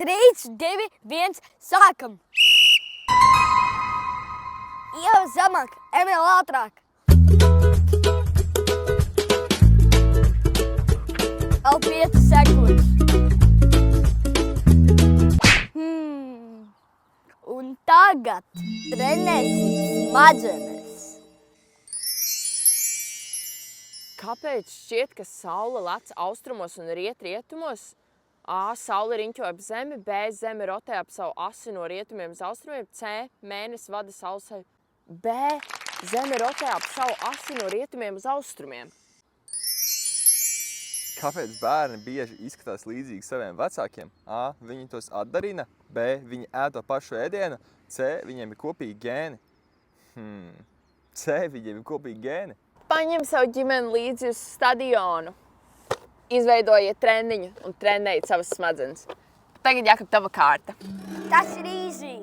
3, 2, 1, sākam! Ieva zemāk, Emīl ātrāk! Vēl 5 sekundes. Un tagad trenēsim smadzenes. Kāpēc šķiet, ka saule lec austrumos un riet rietumos? A. Saule riņķo ap Zemi, B. Zeme rotē ap savu asi no rietumiem uz austrumiem, C. Mēnesis vada saulesai, B. Zeme rotē ap savu asi no rietumiem uz austrumiem. Kāpēc bērni bieži izskatās līdzīgi saviem vecākiem? A. Viņi tos atdarina, B. Viņi ēd to pašu ēdienu, C. Viņiem ir kopīgi gēni. C. Viņiem ir kopīgi gēni. Paņem savu ģimeni līdzi uz stadionu. Izveidojiet treniņu un trenējiet savas smadzenes. Tagad, Jākab, tava kārta. Tas ir easy!